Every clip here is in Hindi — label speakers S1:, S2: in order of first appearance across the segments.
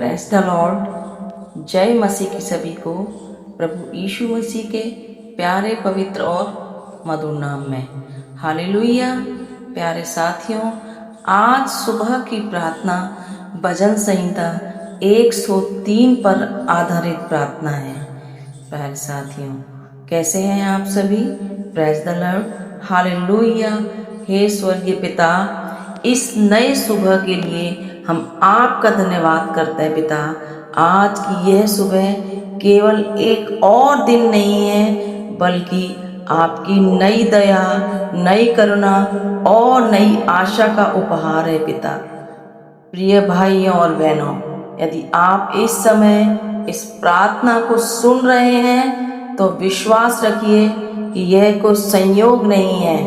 S1: Praise the Lord. जय मसीह की सभी को प्रभु यीशु मसीह के प्यारे पवित्र और मधुर नाम में हालेलुया। प्यारे साथियों, आज सुबह की प्रार्थना भजन संहिता 103 पर आधारित प्रार्थना है। प्यारे साथियों, कैसे हैं आप सभी? Praise the lord, hallelujah. हे स्वर्गीय पिता, इस नए सुबह के लिए हम आपका धन्यवाद करते हैं पिता। आज की यह सुबह केवल एक और दिन नहीं है, बल्कि आपकी नई दया, नई करुणा और नई आशा का उपहार है पिता। प्रिय भाइयों और बहनों, यदि आप इस समय इस प्रार्थना को सुन रहे हैं तो विश्वास रखिए कि यह कोई संयोग नहीं है।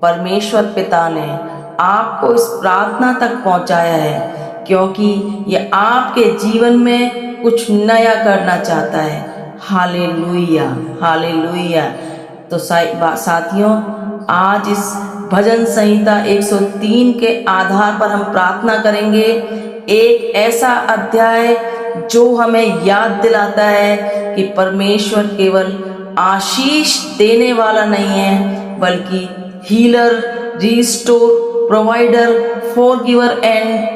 S1: परमेश्वर पिता ने आपको इस प्रार्थना तक पहुंचाया है, क्योंकि ये आपके जीवन में कुछ नया करना चाहता है। Hallelujah, hallelujah. तो साथियों, आज इस भजन संहिता 103 के आधार पर हम प्रार्थना करेंगे। एक ऐसा अध्याय जो हमें याद दिलाता है कि परमेश्वर केवल आशीष देने वाला नहीं है, बल्कि healer, restore, provider, forgiver and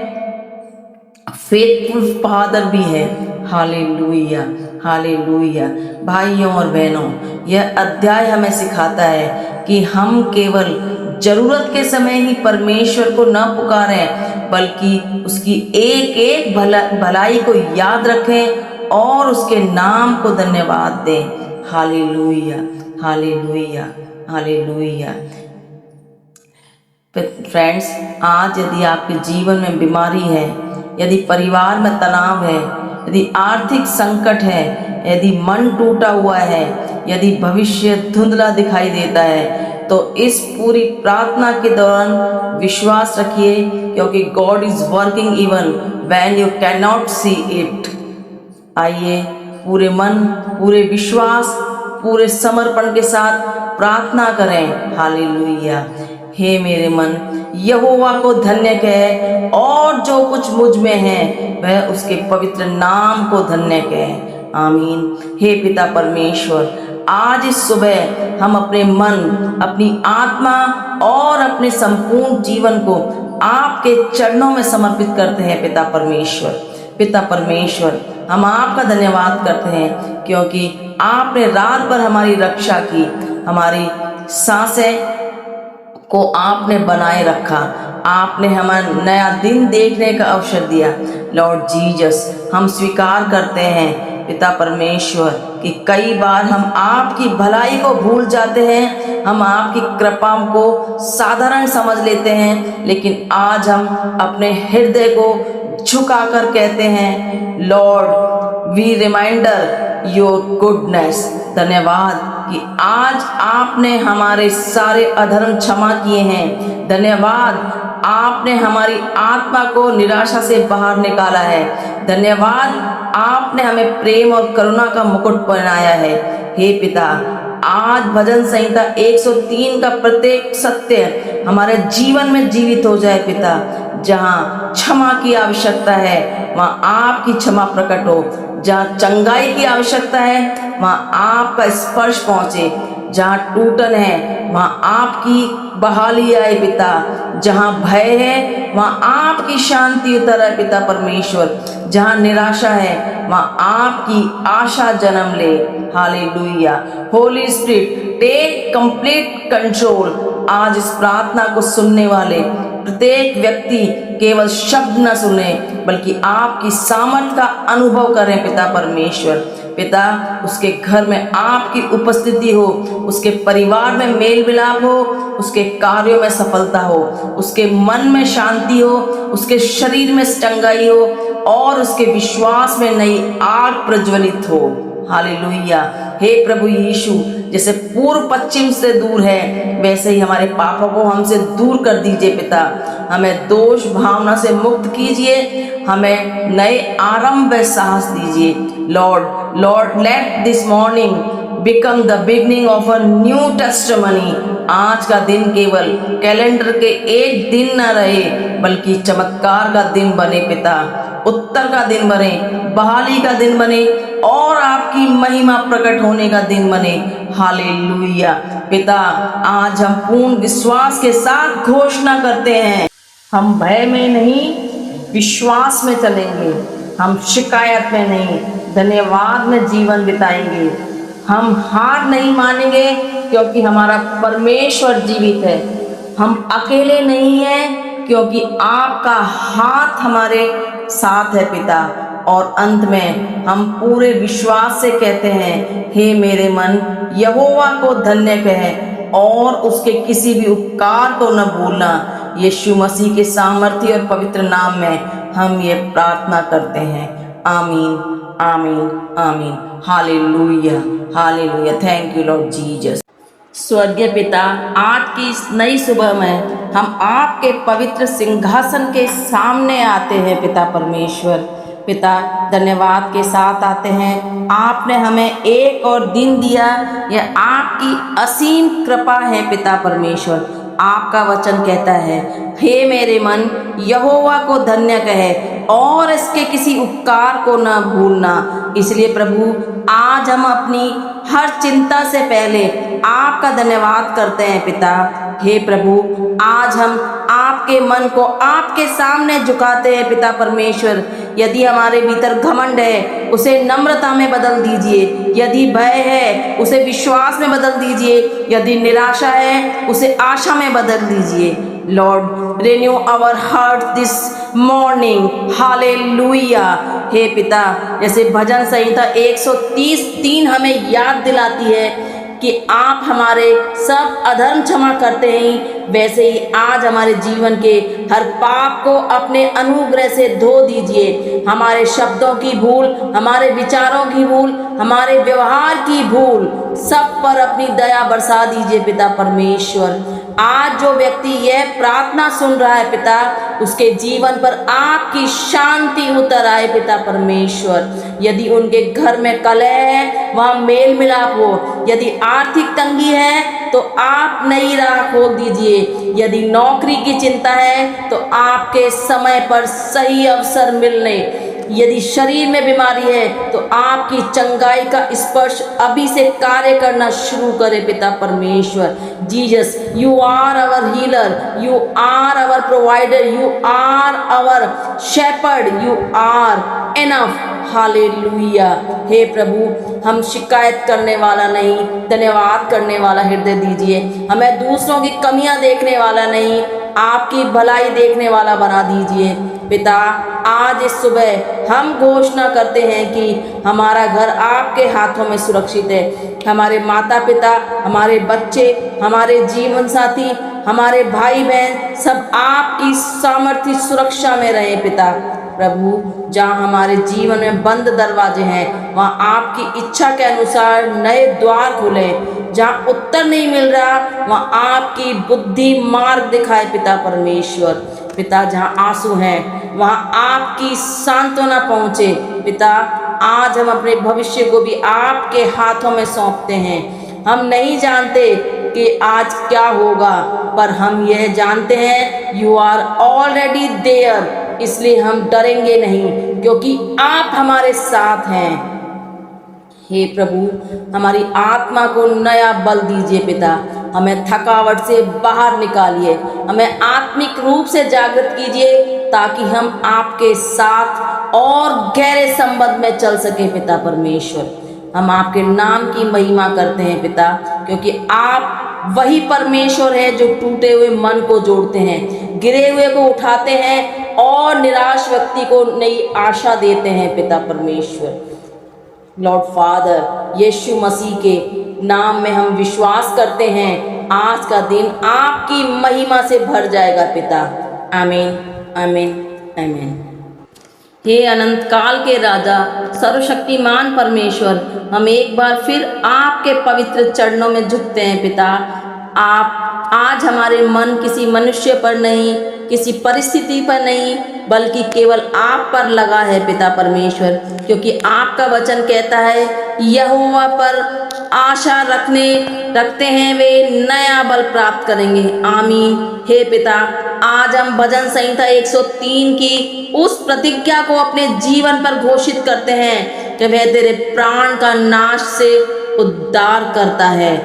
S1: faithful father भी है। Hallelujah, hallelujah. भाइयों और बहनों, यह अध्याय हमें सिखाता है कि हम केवल जरूरत के समय ही परमेश्वर को न पुकारें, बल्कि उसकी एक एक भलाई को याद रखें और उसके नाम को धन्यवाद दें। Hallelujah, hallelujah, hallelujah. फ्रेंड्स, आज यदि आपके जीवन में बीमारी है, यदि परिवार में तनाव है, यदि आर्थिक संकट है, यदि मन टूटा हुआ है, यदि भविष्य धुंधला दिखाई देता है, तो इस पूरी प्रार्थना के दौरान विश्वास रखिए, क्योंकि God is working even when you can not see it. आइए पूरे मन, पूरे विश्वास, पूरे समर्पण के साथ प्रार्थना करें। हालेलुया। हे मेरे मन, यहोवा को धन्य कहे और जो कुछ मुझ में है वह उसके पवित्र नाम को धन्य कहे। आमीन। हे पिता परमेश्वर, आज इस सुबह हम अपने मन, अपनी आत्मा और अपने संपूर्ण जीवन को आपके चरणों में समर्पित करते हैं। पिता परमेश्वर, पिता परमेश्वर, हम आपका धन्यवाद करते हैं, क्योंकि आपने रात भर हमारी रक्षा की, हमारी सांसें को आपने बनाए रखा, आपने हमें नया दिन देखने का अवसर दिया। लॉर्ड जीसस, हम स्वीकार करते हैं पिता परमेश्वर कि कई बार हम आपकी भलाई को भूल जाते हैं, हम आपकी कृपा को साधारण समझ लेते हैं, लेकिन आज हम अपने हृदय को झुकाकर कहते हैं, Lord we remember your goodness. धन्यवाद कि आज आपने हमारे सारे अधर्म क्षमा किए हैं। धन्यवाद, आपने हमारी आत्मा को निराशा से बाहर निकाला है। धन्यवाद, आपने हमें प्रेम और करुणा का मुकुट पहनाया है। हे पिता, आज भजन संहिता 103 का प्रत्येक सत्य हमारे जीवन में जीवित हो जाए पिता। जहाँ क्षमा की आवश्यकता है वहाँ आपकी क्षमा प्रकट हो, जहाँ चंगाई की आवश्यकता है वहाँ आपका स्पर्श पहुँचे, जहाँ टूटन है वहाँ आपकी बहाली आए पिता, जहाँ भय है वहाँ आपकी शांति उतर आए पिता परमेश्वर, जहाँ निराशा है वहाँ आपकी आशा जन्म ले। Hallelujah. Holy spirit, take complete control. आज इस प्रार्थना को सुनने वाले प्रत्येक व्यक्ति केवल शब्द न सुने, बल्कि आपकी सामर्थ का अनुभव करें पिता परमेश्वर। पिता, उसके घर में आपकी उपस्थिति हो, उसके परिवार में मेल मिलाप हो, उसके कार्यों में सफलता हो, उसके मन में शांति हो, उसके शरीर में चंगाई हो और उसके विश्वास में नई आग प्रज्वलित हो। हालेलुया। हे प्रभु यीशु, जैसे पूर्व पश्चिम से दूर है, वैसे ही हमारे पापों को हमसे दूर कर दीजिए पिता। हमें दोष भावना से मुक्त कीजिए, हमें नए आरंभ व साहस दीजिए। Lord, let this morning become the beginning of a new testimony। आज का दिन केवल कैलेंडर के एक दिन न रहे बल्कि चमत्कार का दिन बने पिता, उत्तर का दिन बने, बहाली का दिन बने और आपकी महिमा प्रकट होने का दिन बने। हालेलुया। पिता, आज हम पूर्ण विश्वास के साथ घोषणा करते हैं, हम भय में नहीं विश्वास में चलेंगे, हम शिकायत में नहीं धन्यवाद में जीवन बिताएंगे। हम हार नहीं मानेंगे क्योंकि हमारा परमेश्वर जीवित है। हम अकेले नहीं हैं क्योंकि आपका हाथ हमारे साथ है पिता। और अंत में हम पूरे विश्वास से कहते हैं, हे मेरे मन यहोवा को धन्य कह और उसके किसी भी उपकार को न भूलना। यीशु मसीह के सामर्थ्य और पवित्र नाम में हम ये प्रार्थना करते हैं। आमीन, amen, amen. Hallelujah, hallelujah. Thank you Lord Jesus. स्वर्गीय पिता, आज की इस नई सुबह में हम आपके पवित्र सिंहासन के सामने आते हैं पिता परमेश्वर। पिता, धन्यवाद के साथ आते हैं, आपने हमें एक और दिन दिया, यह आपकी असीम कृपा है पिता परमेश्वर। आपका वचन कहता है, हे मेरे मन यहोवा को धन्य कहे और इसके किसी उपकार को न भूलना। इसलिए प्रभु, आज हम अपनी हर चिंता से पहले आपका धन्यवाद करते हैं पिता। हे प्रभु, आज हम आपके मन को आपके सामने झुकाते हैं पिता परमेश्वर। यदि हमारे भीतर घमंड है उसे नम्रता में बदल दीजिए, यदि भय है उसे विश्वास में बदल दीजिए, यदि निराशा है उसे आशा में बदल दीजिए। Lord, renew our heart this morning. Hallelujah. हे पिता, जैसे भजन संहिता 130:3 हमें याद दिलाती है कि आप हमारे सब अधर्म क्षमा करते हैं, वैसे ही आज हमारे जीवन के हर पाप को अपने अनुग्रह से धो दीजिए। हमारे शब्दों की भूल, हमारे विचारों की भूल, हमारे व्यवहार की भूल, सब पर अपनी दया बरसा दीजिए पिता परमेश्वर। आज जो व्यक्ति यह प्रार्थना सुन रहा है पिता, उसके जीवन पर आपकी शांति उतर आए पिता परमेश्वर। यदि उनके घर में कलह है, वहाँ मेल मिलाप हो। यदि आर्थिक तंगी है तो आप नई राह खोल दीजिए। यदि नौकरी की चिंता है तो आपके समय पर सही अवसर मिलने। यदि शरीर में बीमारी है तो आपकी चंगाई का स्पर्श अभी से कार्य करना शुरू करे पिता परमेश्वर। Jesus, you are our healer, you are our provider, you are our shepherd, you are enough. Hallelujah. हे प्रभु, हम शिकायत करने वाला नहीं, धन्यवाद करने वाला हृदय दीजिए। हमें दूसरों की कमियां देखने वाला नहीं, आपकी भलाई देखने वाला बना दीजिए पिता। आज इस सुबह हम घोषणा करते हैं कि हमारा घर आपके हाथों में सुरक्षित है। हमारे माता पिता, हमारे बच्चे, हमारे जीवन साथी, हमारे भाई बहन सब आपकी सामर्थ्य सुरक्षा में रहे पिता। प्रभु, जहाँ हमारे जीवन में बंद दरवाजे हैं वहाँ आपकी इच्छा के अनुसार नए द्वार खुले। जहाँ उत्तर नहीं मिल रहा वहाँ आपकी बुद्धि मार्ग दिखाए पिता परमेश्वर। पिता, जहाँ आंसू हैं वहाँ आपकी सांत्वना पहुँचे पिता। आज हम अपने भविष्य को भी आपके हाथों में सौंपते हैं। हम नहीं जानते कि आज क्या होगा, पर हम यह जानते हैं यू आर ऑलरेडी देयर। इसलिए हम डरेंगे नहीं क्योंकि आप हमारे साथ हैं। हे प्रभु, हमारी आत्मा को नया बल दीजिए पिता। हमें थकावट से बाहर निकालिए, हमें आत्मिक रूप से जागृत कीजिए ताकि हम आपके साथ और गहरे संबंध में चल सके पिता परमेश्वर। हम आपके नाम की महिमा करते हैं पिता, क्योंकि आप वही परमेश्वर है जो टूटे हुए मन को जोड़ते हैं, गिरे हुए को उठाते हैं और निराश व्यक्ति को नई आशा देते हैं पिता परमेश्वर। लॉर्ड फादर, यीशु मसीह के नाम में हम विश्वास करते हैं आज का दिन आपकी महिमा से भर जाएगा पिता। आमीन, आमीन, आमीन। हे अनंत काल के राजा, सर्वशक्तिमान परमेश्वर, हम एक बार फिर आपके पवित्र चरणों में झुकते हैं पिता। आप आज हमारे मन किसी मनुष्य पर नहीं, किसी परिस्थिति पर नहीं, बल्कि केवल आप पर लगा है पिता परमेश्वर, क्योंकि आपका वचन कहता है यहोवा पर आशा रखते हैं वे नया बल प्राप्त करेंगे। आमीन। हे पिता, आज हम भजन संहिता 103 की उस प्रतिज्ञा को अपने जीवन पर घोषित करते हैं कि वह तेरे प्राण का नाश से उद्धार करता है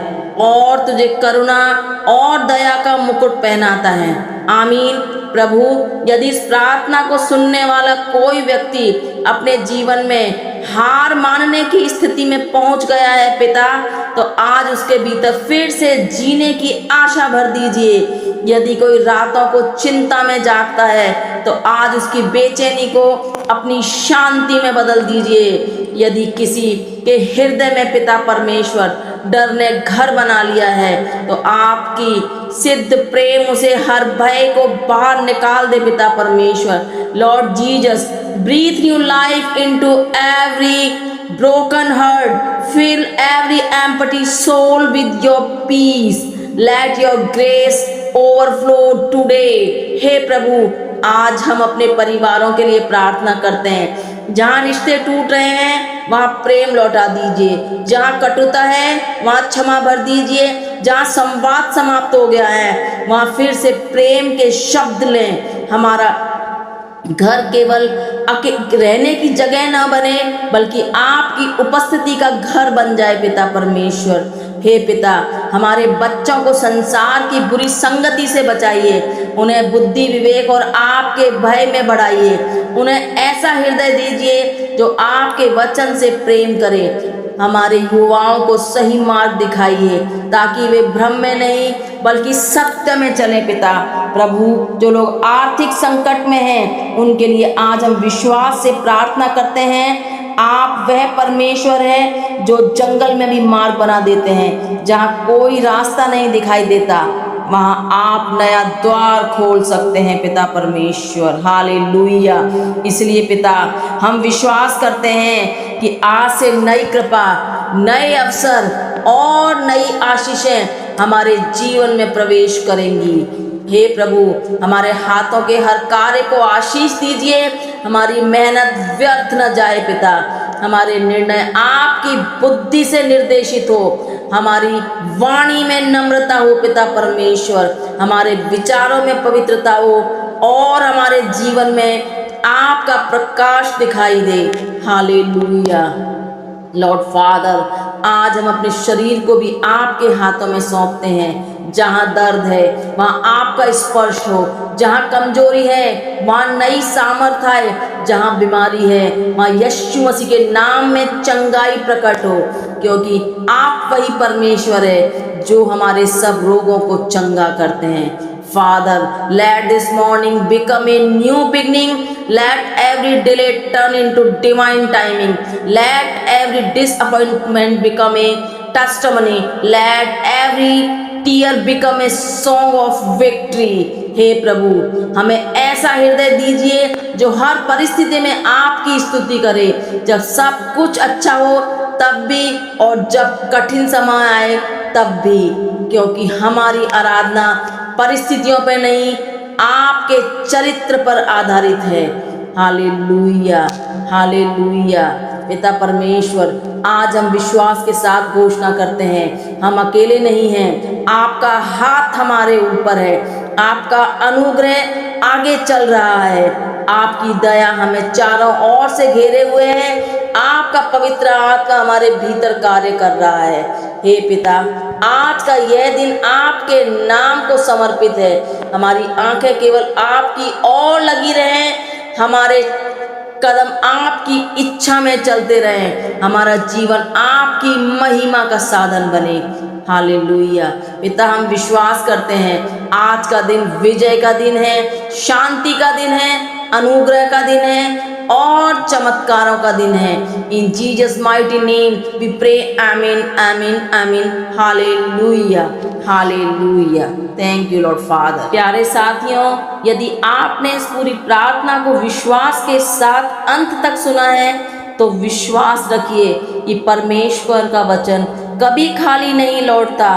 S1: और तुझे करुणा और दया का मुकुट पहनाता है। आमीन। प्रभु, यदि इस प्रार्थना को सुनने वाला कोई व्यक्ति अपने जीवन में हार मानने की स्थिति में पहुंच गया है पिता, तो आज उसके भीतर फिर से जीने की आशा भर दीजिए। यदि कोई रातों को चिंता में जागता है तो आज उसकी बेचैनी को अपनी शांति में बदल दीजिए। यदि किसी के हृदय में पिता परमेश्वर डर ने घर बना लिया है तो आपकी सिद्ध प्रेम उसे हर भय को बाहर निकाल दे पिता परमेश्वर। Lord Jesus, breathe new life into every broken heart, fill every empty soul with your peace, let your grace overflow today। हे प्रभु, आज हम अपने परिवारों के लिए प्रार्थना करते हैं। जहाँ रिश्ते टूट रहे हैं वहाँ प्रेम लौटा दीजिए, जहाँ कटुता है वहाँ क्षमा भर दीजिए, जहाँ संवाद समाप्त हो गया है वहाँ फिर से प्रेम के शब्द लें। हमारा घर केवल रहने की जगह ना बने बल्कि आपकी उपस्थिति का घर बन जाए पिता परमेश्वर। हे पिता, हमारे बच्चों को संसार की बुरी संगति से बचाइए, उन्हें बुद्धि विवेक और आपके भय में बढ़ाइए। उन्हें ऐसा हृदय दीजिए जो आपके वचन से प्रेम करे। हमारे युवाओं को सही मार्ग दिखाइए ताकि वे भ्रम में नहीं बल्कि सत्य में चले पिता। प्रभु, जो लोग आर्थिक संकट में हैं उनके लिए आज हम विश्वास से प्रार्थना करते हैं। आप वह परमेश्वर हैं जो जंगल में भी मार्ग बना देते हैं। जहाँ कोई रास्ता नहीं दिखाई देता वहाँ आप नया द्वार खोल सकते हैं पिता परमेश्वर। हालेलुया। इसलिए पिता, हम विश्वास करते हैं कि आज से नई कृपा, नए अवसर और नई आशीषें हमारे जीवन में प्रवेश करेंगी। हे प्रभु, हमारे हाथों के हर कार्य को आशीष दीजिए, हमारी मेहनत व्यर्थ न जाए पिता। हमारे निर्णय आपकी बुद्धि से निर्देशित हो, हमारी वाणी में नम्रता हो पिता परमेश्वर, हमारे विचारों में पवित्रता हो और हमारे जीवन में आपका प्रकाश दिखाई दे। हालेलुया। लॉर्ड फादर, आज हम अपने शरीर को भी आपके हाथों में सौंपते हैं। जहाँ दर्द है वहाँ आपका स्पर्श हो, जहाँ कमजोरी है वहाँ नई सामर्थ्य है, जहाँ बीमारी है वहाँ यीशु मसीह के नाम में चंगाई प्रकट हो, क्योंकि आप वही परमेश्वर है जो हमारे सब रोगों को चंगा करते हैं। Father, let this morning become a new beginning. Let every delay turn into divine timing. Let every disappointment become a testimony. Let every tear become a song of victory. हे प्रभु, हमें ऐसा हृदय दीजिए जो हर परिस्थिति में आपकी स्तुति करे, जब सब कुछ अच्छा हो तब भी और जब कठिन समय आए तब भी, क्योंकि हमारी आराधना परिस्थितियों पर नहीं आपके चरित्र पर आधारित है। Hallelujah, hallelujah. पिता परमेश्वर, आज हम विश्वास के साथ घोषणा करते हैं, हम अकेले नहीं हैं, आपका हाथ हमारे ऊपर है, आपका अनुग्रह आगे चल रहा है, आपकी दया हमें चारों ओर से घेरे हुए है, आपका पवित्र आत्मा हमारे भीतर कार्य कर रहा है। हे पिता, आज का यह दिन आपके नाम को समर्पित है। हमारी आंखें केवल आपकी ओर लगी रहें, हमारे कदम आपकी इच्छा में चलते रहें, हमारा जीवन आपकी महिमा का साधन बने। हालेलुया। पिता, हम विश्वास करते हैं आज का दिन विजय का दिन है, शांति का दिन है, अनुग्रह का दिन है और चमत्कारों का दिन है। In Jesus mighty name we pray, amen, amen, amen. Hallelujah, hallelujah. Thank you Lord father. प्यारे साथियों, यदि आपने इस पूरी प्रार्थना को विश्वास के साथ अंत तक सुना है तो विश्वास रखिए कि परमेश्वर का वचन कभी खाली नहीं लौटता।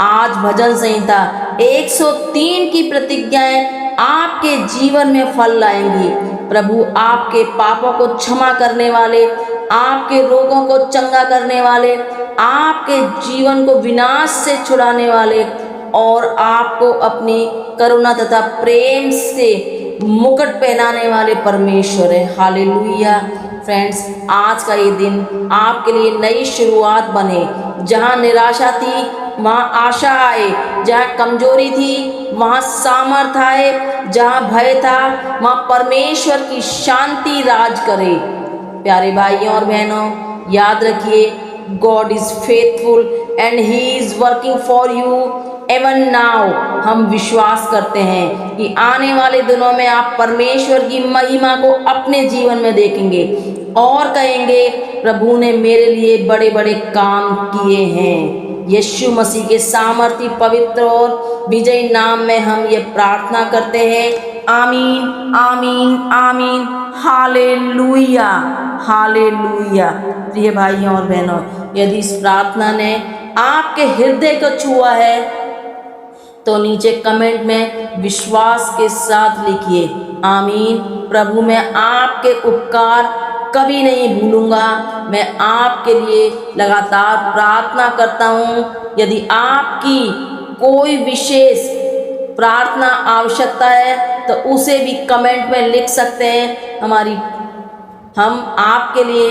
S1: आज भजन संहिता 103 की प्रतिज्ञाएं आपके जीवन में फल लाएंगी। प्रभु आपके पापों को क्षमा करने वाले, आपके रोगों को चंगा करने वाले, आपके जीवन को विनाश से छुड़ाने वाले और आपको अपनी करुणा तथा प्रेम से मुकुट पहनाने वाले परमेश्वर है। हालेलुया। फ्रेंड्स, आज का ये दिन आपके लिए नई शुरुआत बने। जहाँ निराशा थी वहाँ आशा आए, जहाँ कमजोरी थी वहाँ सामर्थ आए, जहाँ भय था वहाँ परमेश्वर की शांति राज करे। प्यारे भाइयों और बहनों, याद रखिए, God is faithful and he is working for you even now. हम विश्वास करते हैं कि आने वाले दिनों में आप परमेश्वर की महिमा को अपने जीवन में देखेंगे और कहेंगे, प्रभु ने मेरे लिए बड़े बड़े काम किए हैं। यीशु मसीह के सामर्थी, पवित्र और विजयी नाम में हम ये प्रार्थना करते हैं। आमीन, आमीन, आमीन। Hallelujah, hallelujah. प्रिय भाइयों और बहनों, यदि इस प्रार्थना ने आपके हृदय को छुआ है तो नीचे कमेंट में विश्वास के साथ लिखिए, आमीन। प्रभु, मैं आपके उपकार कभी नहीं भूलूंगा। मैं आपके लिए लगातार प्रार्थना करता हूँ। यदि आपकी कोई विशेष प्रार्थना आवश्यकता है तो उसे भी कमेंट में लिख सकते हैं। हम आपके लिए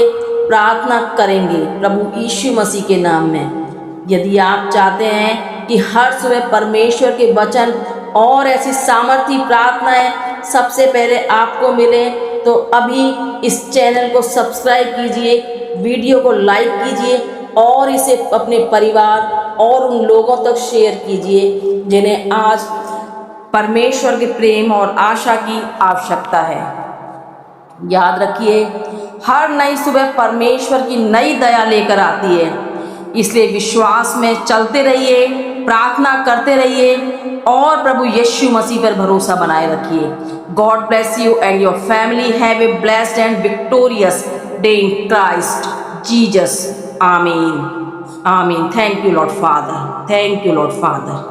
S1: प्रार्थना करेंगे प्रभु यीशु मसीह के नाम में। यदि आप चाहते हैं कि हर सुबह परमेश्वर के वचन और ऐसी सामर्थी प्रार्थनाएं सबसे पहले आपको मिले तो अभी इस चैनल को सब्सक्राइब कीजिए, वीडियो को लाइक कीजिए और इसे अपने परिवार और उन लोगों तक शेयर कीजिए जिन्हें आज परमेश्वर के प्रेम और आशा की आवश्यकता है। याद रखिए, हर नई सुबह परमेश्वर की नई दया लेकर आती है, इसलिए विश्वास में चलते रहिए, प्रार्थना करते रहिए और प्रभु यीशु मसीह पर भरोसा बनाए रखिए। God bless you and your family. Have a blessed and victorious day in Christ Jesus. आमीन, आमीन। Thank you Lord father, thank you Lord father.